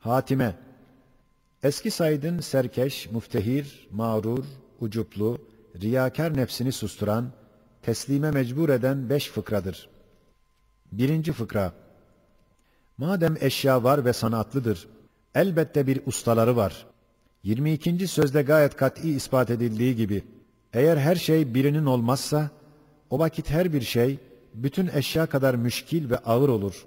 Hatime, eski Said'in serkeş, müftehir, mağrur, ucuplu, riyakar nefsini susturan, teslime mecbur eden 5 fıkradır. 1. fıkra. Madem eşya var ve sanatlıdır, elbette bir ustaları var. 22. sözde gayet kat'i ispat edildiği gibi, eğer her şey birinin olmazsa, o vakit her bir şey, bütün eşya kadar müşkil ve ağır olur.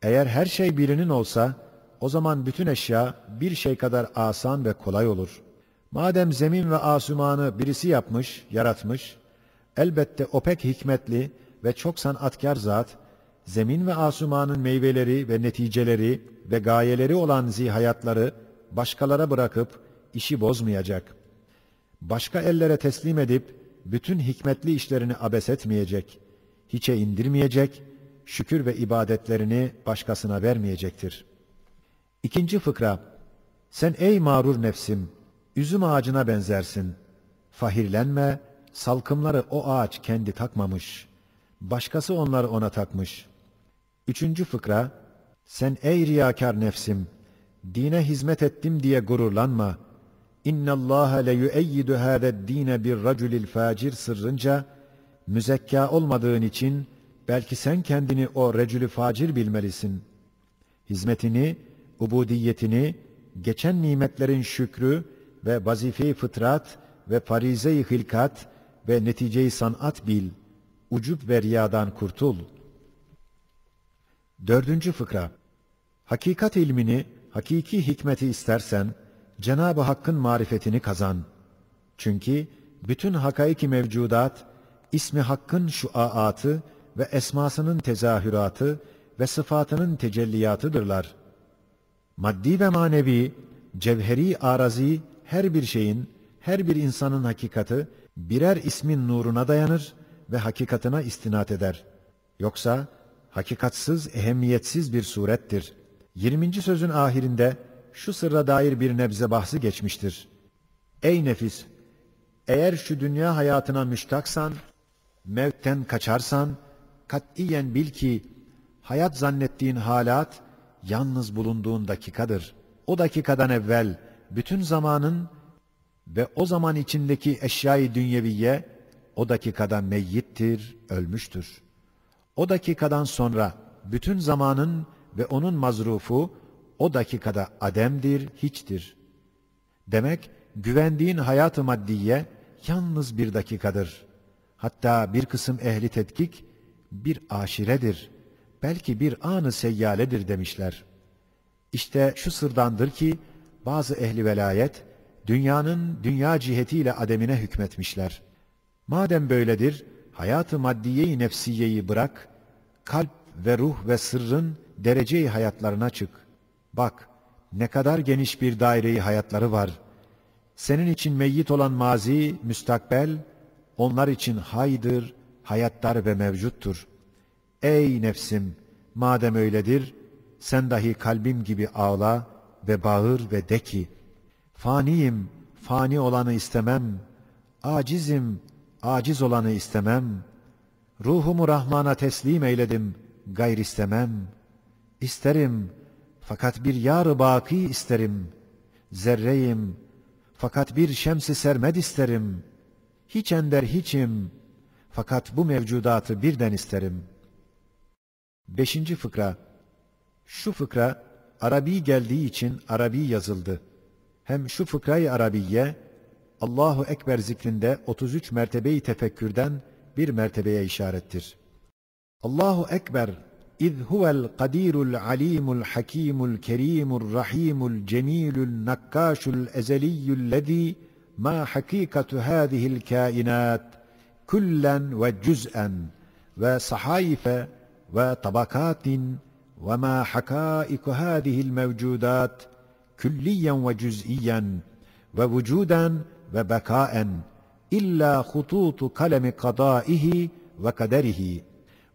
Eğer her şey birinin olsa, o zaman bütün eşya bir şey kadar asan ve kolay olur. Madem zemin ve asumanı birisi yapmış, yaratmış, elbette o pek hikmetli ve çok sanatkar zat, zemin ve asumanın meyveleri ve neticeleri ve gayeleri olan zihayatları başkalara bırakıp işi bozmayacak. Başka ellere teslim edip bütün hikmetli işlerini abes etmeyecek, hiçe indirmeyecek, şükür ve ibadetlerini başkasına vermeyecektir. 2. fıkra. Sen ey mağrur nefsim, üzüm ağacına benzersin. Fahirlenme, salkımları o ağaç kendi takmamış. Başkası onları ona takmış. 3. fıkra. Sen ey riyakar nefsim, dine hizmet ettim diye gururlanma. İnna Allah le yu'eyyidu hâze'd-dîne bir raculil facir sırrınca, müzekka olmadığın için belki sen kendini o recülü facir bilmelisin. Hizmetini, ubudiyetini, geçen nimetlerin şükrü ve vazife-i fıtrat ve farize-i hilkat ve netice-i sanat bil. Ucub ve riyadan kurtul. 4. fıkra. Hakikat ilmini, hakiki hikmeti istersen, Cenab-ı Hakk'ın marifetini kazan. Çünkü bütün hakaiki mevcudat, ismi Hakk'ın şuaatı ve esmasının tezahüratı ve sıfatının tecelliyatıdırlar. Maddi ve manevi, cevheri arazi her bir şeyin, her bir insanın hakikati birer ismin nuruna dayanır ve hakikatına istinat eder. Yoksa hakikatsız, ehemmiyetsiz bir surettir. 20. sözün ahirinde şu sırra dair bir nebze bahsi geçmiştir. Ey nefis! Eğer şu dünya hayatına müştaksan, mevtten kaçarsan, katiyen bil ki, hayat zannettiğin halat, yalnız bulunduğun dakikadır. O dakikadan evvel, bütün zamanın ve o zaman içindeki eşyayı dünyeviye, o dakikada meyyittir, ölmüştür. O dakikadan sonra, bütün zamanın ve onun mazrufu, o dakikada ademdir, hiçtir. Demek, güvendiğin hayat-ı maddiye, yalnız bir dakikadır. Hatta bir kısım ehli tetkik, bir aşiredir. Belki bir an-ı seyyaledir demişler. İşte şu sırdandır ki, bazı ehli velayet, dünyanın dünya cihetiyle ademine hükmetmişler. Madem böyledir, hayat-ı maddiye-i nefsiyeyi bırak, kalp ve ruh ve sırrın derece-i hayatlarına çık. Bak, ne kadar geniş bir daire-i hayatları var. Senin için meyyit olan mazi, müstakbel, onlar için haydır, hayatlar ve mevcuttur. Ey nefsim, madem öyledir, sen dahi kalbim gibi ağla ve bağır ve de ki, faniyim, fani olanı istemem, acizim, aciz olanı istemem, ruhumu Rahman'a teslim eyledim, gayr istemem, isterim, fakat bir yar-ı baki isterim, zerreyim, fakat bir şems-i sermed isterim, hiç ender hiçim, fakat bu mevcudatı birden isterim. 5. fıkra. Şu fıkra, Arabi geldiği için Arabi yazıldı. Hem şu fıkrayı Arabiye, Allahu Ekber zikrinde 33 mertebeyi tefekkürden bir mertebeye işarettir. Allahu Ekber, İz huvel kadirul alimul hakimul kerimul rahimul cemilul nakkaşul ezeliyyullezî ma hakikatu hâzihil kainat kullen ve cüz'en ve sahaife ve tabakatin ve ma hakaiku hâzihil mevcudat külliyen ve cüz'iyen ve vücuden ve bekaen illa hututu kalemi kadaihi ve kaderihi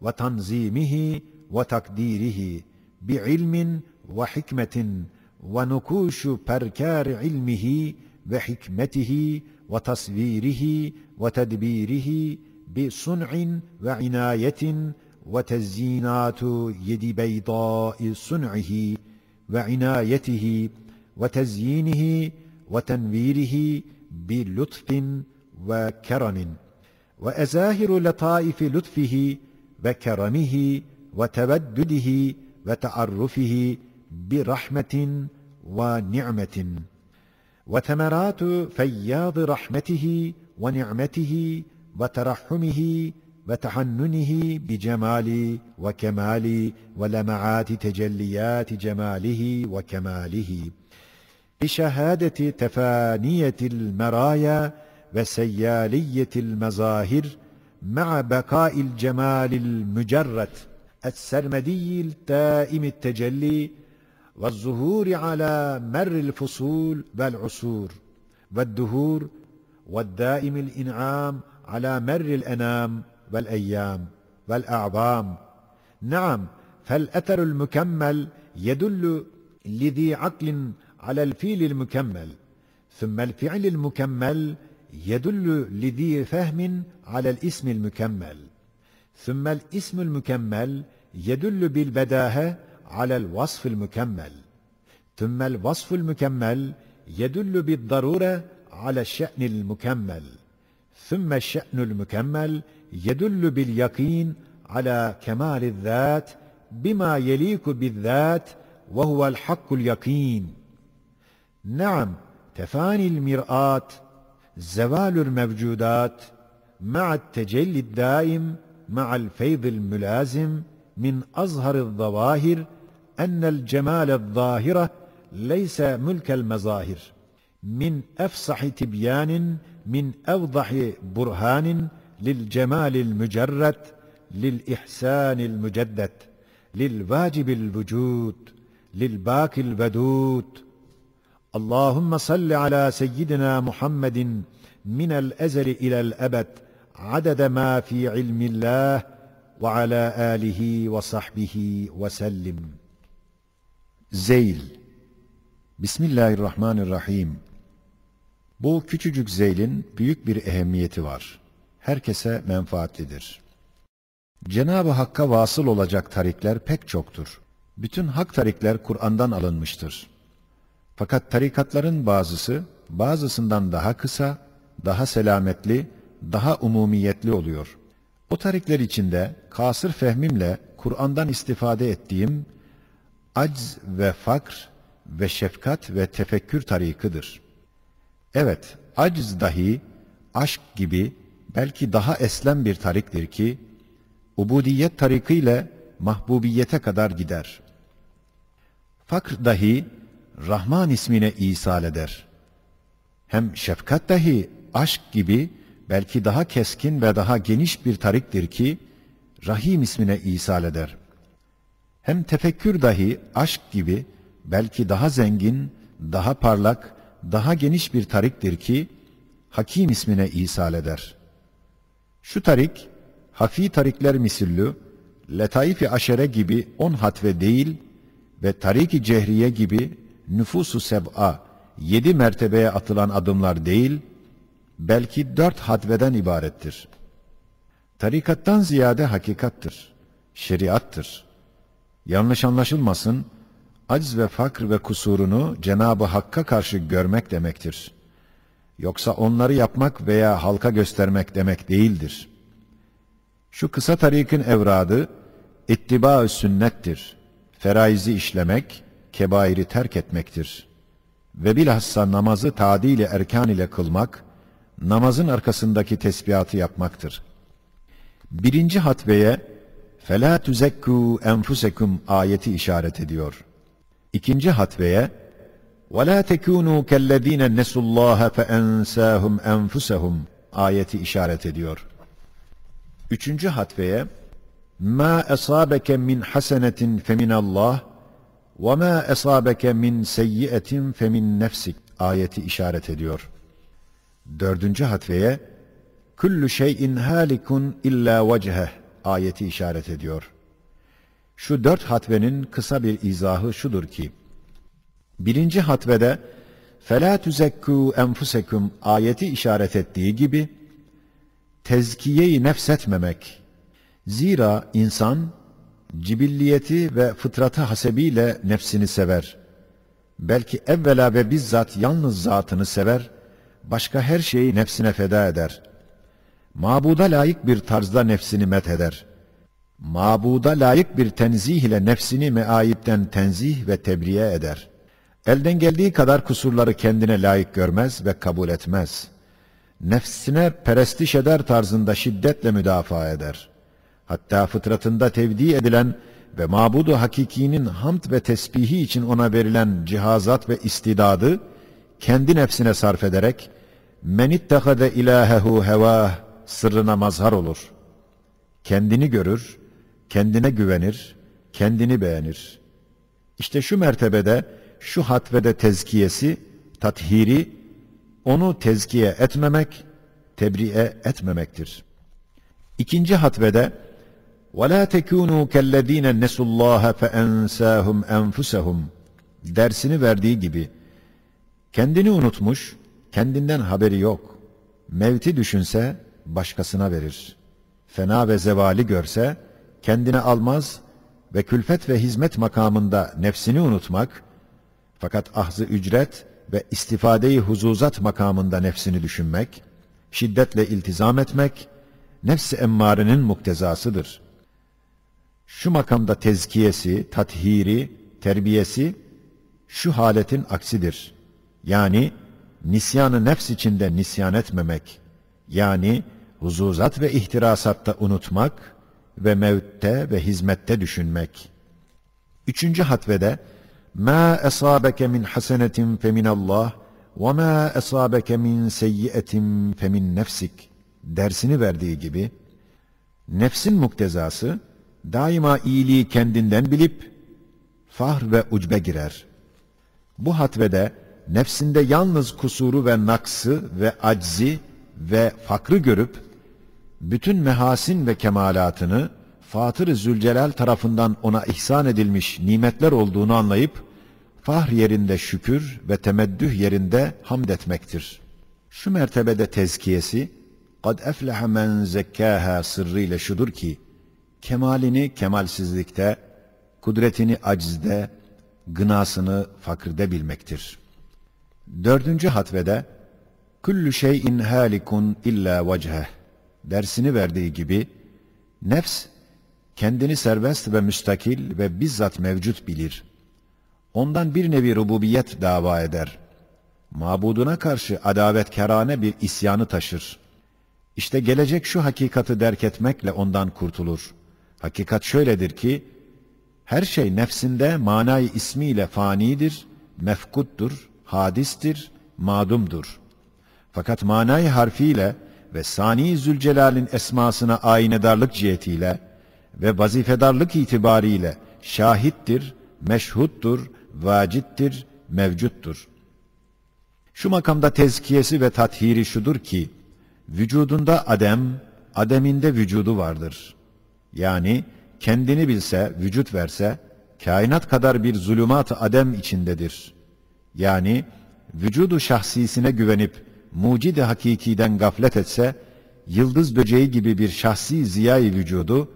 ve tanzimihi ve takdirihi bi'ilmin ve hikmetin ve nukuşu perkâr ilmihi ve hikmetihi ve tasvirihi ve tedbirihi bi sun'in ve inayetin ve tezyinatu yedi beydâi sun'ihi وعنايته وتزيينه وتنويره بلطف وكرم، وأزاهر لطائف لطفه وكرمه وتودده وتعرفه برحمة ونعمة، وثمرات فياض رحمته ونعمته وترحمه وتحننه بجمال وكمال ولمعات تجليات جماله وكماله، بشهادة تفانية المرايا وسيالية المظاهر، مع بقاء الجمال المجرد السرمدي الدائم التجلي والظهور على مر الفصول والعصور والدهور، والدائم الإنعام على مر الأنام والأيام والأعوام. نعم، فالأثر المكمل يدل لذي عقل على الفيل المكمل، ثم الفعل المكمل يدل لذي فهم على الاسم المكمل، ثم الاسم المكمل يدل بالبداهة على الوصف المكمل، ثم الوصف المكمل يدل بالضرورة على الشأن المكمل، ثم الشأن المكمل يدل باليقين على كمال الذات بما يليق بالذات وهو الحق اليقين. نعم، تفاني المرآة، زوال الموجودات، مع التجلي الدائم، مع الفيض الملازم، من أظهر الظواهر أن الجمال الظاهرة ليس ملك المظاهر، من أفصح تبيان، من أوضح برهان للجمال المجرد، للإحسان المجدد، للواجب الوجود، للباقي الودود. اللهم صل على سيدنا محمد من الأزل إلى الأبد عدد ما في علم الله وعلى آله وصحبه وسلم. Zeyl. Bismillahirrahmanirrahim. Bu küçücük zeylin büyük bir ehemmiyeti var. Herkese menfaatlidir. Cenab-ı Hakk'a vasıl olacak tarikler pek çoktur. Bütün hak tarikler Kur'an'dan alınmıştır. Fakat tarikatların bazısı, bazısından daha kısa, daha selametli, daha umumiyetli oluyor. O tarikler içinde kasır fehmimle Kur'an'dan istifade ettiğim acz ve fakr ve şefkat ve tefekkür tarikıdır. Evet, acz dahi aşk gibi belki eslen eslem bir tariktir ki, ubudiyet tarikıyla mahbubiyete kadar gider. Fakr dahi Rahman ismine isal eder. Hem şefkat dahi aşk gibi belki daha keskin ve daha geniş bir tariktir ki, Rahim ismine isal eder. Hem tefekkür dahi aşk gibi belki daha zengin, daha parlak, daha geniş bir tariktir ki, Hakim ismine isal eder. Şu tarik, hafi tarikler misillü, letaif-i aşere gibi 10 hatve değil ve tarik-i cehriye gibi nüfus-u seb'a 7 mertebeye atılan adımlar değil, belki 4 hatveden ibarettir. Tarikattan ziyade hakikattır, şeriattır. Yanlış anlaşılmasın, acz ve fakr ve kusurunu Cenab-ı Hakk'a karşı görmek demektir. Yoksa onları yapmak veya halka göstermek demek değildir. Şu kısa tarikin evradı, ittiba-ı sünnettir. Feraizi işlemek, kebairi terk etmektir. Ve bilhassa namazı tadil-i erkan ile kılmak, namazın arkasındaki tesbihatı yapmaktır. Birinci hatveye, فَلَا تُزَكُّوا أَنْفُسَكُمْ ayeti işaret ediyor. İkinci hatveye, وَلَا تَكُونُوا كَالَّذ۪ينَ نَسُوا اللّٰهَ فَاَنْسَاهُمْ أَنْفُسَهُمْ ayeti işaret ediyor. Üçüncü hatveye, مَا أَصَابَكَ مِنْ حَسَنَةٍ فَمِنَ اللّٰهِ وَمَا أَصَابَكَ مِنْ سَيِّئَةٍ فَمِنْ نَفْسِكَ ayeti işaret ediyor. Dördüncü hatveye, كُلُّ شَيْءٍ هَالِكٌ اِلَّا وَجْهَهِ ayeti işaret ediyor. Şu 4 hatvenin kısa bir izahı şudur ki, birinci hatvede فَلَا تُزَكُّوا أَنْفُسَكُمْ ayeti işaret ettiği gibi, tezkiye-i nefsetmemek. Zira insan, cibilliyeti ve fıtratı hasebiyle nefsini sever. Belki evvela ve bizzat yalnız zatını sever, başka her şeyi nefsine feda eder. Mabuda layık bir tarzda nefsini metheder. Mabuda layık bir tenzih ile nefsini meayipten tenzih ve tebriye eder. Elden geldiği kadar kusurları kendine layık görmez ve kabul etmez. Nefsine perestiş eder tarzında şiddetle müdafaa eder. Hatta fıtratında tevdi edilen ve mabudu hakikinin hamd ve tesbihi için ona verilen cihazat ve istidadı kendi nefsine sarf ederek men ittehade ilahehu hevah sırrına mazhar olur. Kendini görür, kendine güvenir, kendini beğenir. İşte şu mertebede, şu hatvede tezkiyesi, tathiri, onu tezkiye etmemek, tebriye etmemektir. İkinci hatvede وَلَا تَكُونُوا كَالَّذ۪ينَ نَسُوا اللّٰهَ فَاَنْسَاهُمْ اَنْفُسَهُمْ dersini verdiği gibi, kendini unutmuş, kendinden haberi yok. Mevti düşünse başkasına verir. Fena ve zevali görse kendine almaz ve külfet ve hizmet makamında nefsini unutmak, fakat ahz-ı ücret ve istifade-i huzuzat makamında nefsini düşünmek, şiddetle iltizam etmek, nefs-i emmarenin muktezasıdır. Şu makamda tezkiyesi, tathiri, terbiyesi, şu haletin aksidir. Yani nisyan-ı nefs içinde nisyan etmemek, yani huzuzat ve ihtirasatta unutmak ve mevtte ve hizmette düşünmek. Üçüncü hatvede مَا أَصَابَكَ مِنْ حَسَنَةٍ فَمِنَ اللّٰهِ وَمَا أَصَابَكَ مِنْ سَيِّئَةٍ فَمِنْ نَفْسِكَ dersini verdiği gibi, nefsin muktezası daima iyiliği kendinden bilip fahr ve ucbe girer. Bu hatvede nefsinde yalnız kusuru ve naksı ve aczi ve fakrı görüp bütün mehasin ve kemalatını Fatır-ı Zülcelal tarafından ona ihsan edilmiş nimetler olduğunu anlayıp fahr yerinde şükür ve temeddüh yerinde hamd etmektir. Şu mertebede tezkiyesi قَدْ اَفْلَحَ مَنْ زَكَّاهَا sırrıyla şudur ki, kemalini kemalsizlikte, kudretini aczde, gınasını fakirde bilmektir. Dördüncü hatvede kullu şeyin halikun illa vecheh dersini verdiği gibi, nefs kendini serbest ve müstakil ve bizzat mevcut bilir. Ondan bir nevi rububiyet dava eder. Mabuduna karşı adavetkarane bir isyanı taşır. İşte gelecek şu hakikati derk etmekle ondan kurtulur. Hakikat şöyledir ki, her şey nefsinde manayı ismiyle fanidir, mefkuttur, hadistir, madumdur. Fakat manayı harfiyle ve Sani Zülcelal'in esmasına aynedarlık cihetiyle ve vazifedarlık itibariyle şahittir, meşhuttur, vacittir, mevcuttur. Şu makamda tezkiyesi ve tathiri şudur ki, vücudunda adem, ademinde vücudu vardır. Yani kendini bilse, vücut verse, kainat kadar bir zulümat-ı adem içindedir. Yani vücudu şahsisine güvenip mucid-i hakikiden gaflet etse, yıldız böceği gibi bir şahsi ziyai vücudu,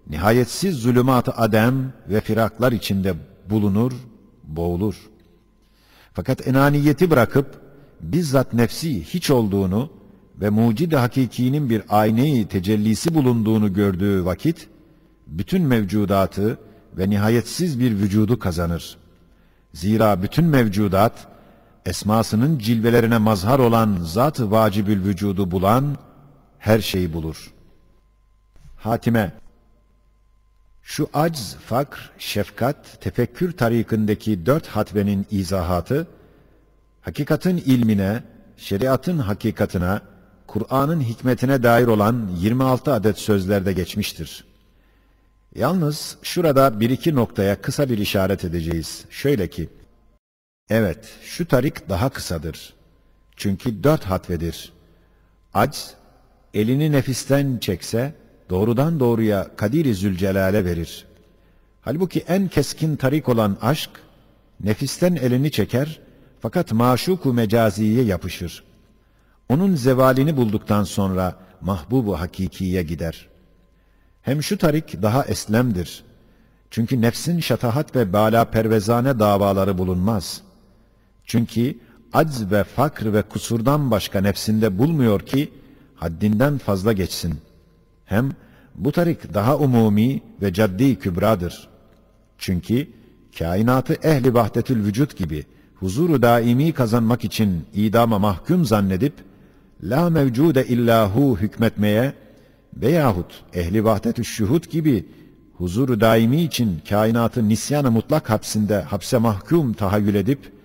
nihayetsiz zulümat-ı adem ve firaklar içinde bulunur, boğulur. Fakat enaniyeti bırakıp, bizzat nefsi hiç olduğunu ve mucid-i hakikinin bir ayne-i tecellisi bulunduğunu gördüğü vakit, bütün mevcudatı ve nihayetsiz bir vücudu kazanır. Zira bütün mevcudat, esmasının cilvelerine mazhar olan zat-ı vacibül vücudu bulan, her şeyi bulur. Hatime, şu acz, fakr, şefkat, tefekkür tarikindeki 4 hatvenin izahatı, hakikatin ilmine, şeriatın hakikatine, Kur'an'ın hikmetine dair olan 26 adet sözlerde geçmiştir. Yalnız şurada bir iki noktaya kısa bir işaret edeceğiz. Şöyle ki, evet, şu tarik daha kısadır. Çünkü 4 hatvedir. Acz, elini nefisten çekse, doğrudan doğruya Kadir-i Zülcelal'e verir. Halbuki en keskin tarik olan aşk, nefisten elini çeker, fakat maşuk-u mecaziye yapışır. Onun zevalini bulduktan sonra mahbub-u hakikiye gider. Hem şu tarik daha eslemdir. Çünkü nefsin şatahat ve bala pervezane davaları bulunmaz. Çünkü acz ve fakr ve kusurdan başka nefsinde bulmuyor ki haddinden fazla geçsin. Hem bu tarik daha umumi ve caddi kübradır. Çünkü kainatı ehli vahdetül vücut gibi huzuru daimi kazanmak için idama mahkum zannedip la mevcude illahu hükmetmeye veyahut ehli vahdetü şuhud gibi huzuru daimi için kainatı nisyan-ı mutlak hapse mahkum tahayyül edip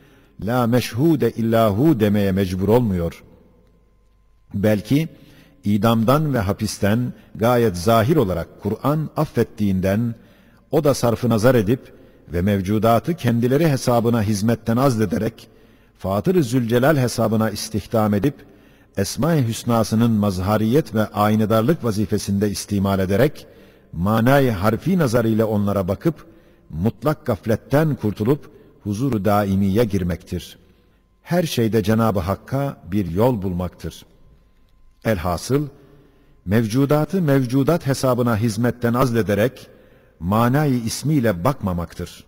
la meşhude illahu demeye mecbur olmuyor. Belki idamdan ve hapisten gayet zahir olarak Kur'an affettiğinden o da sarfı nazar edip ve mevcudatı kendileri hesabına hizmetten azlederek Fatır-ı Zülcelal hesabına istihdam edip Esma-i Hüsnasının mazhariyet ve aynedarlık vazifesinde istimal ederek manayı harfi nazarıyla onlara bakıp mutlak gafletten kurtulup huzuru daimiye girmektir. Her şeyde Cenab-ı Hakk'a bir yol bulmaktır. Elhasıl mevcudatı mevcudat hesabına hizmetten azlederek manayı ismiyle bakmamaktır.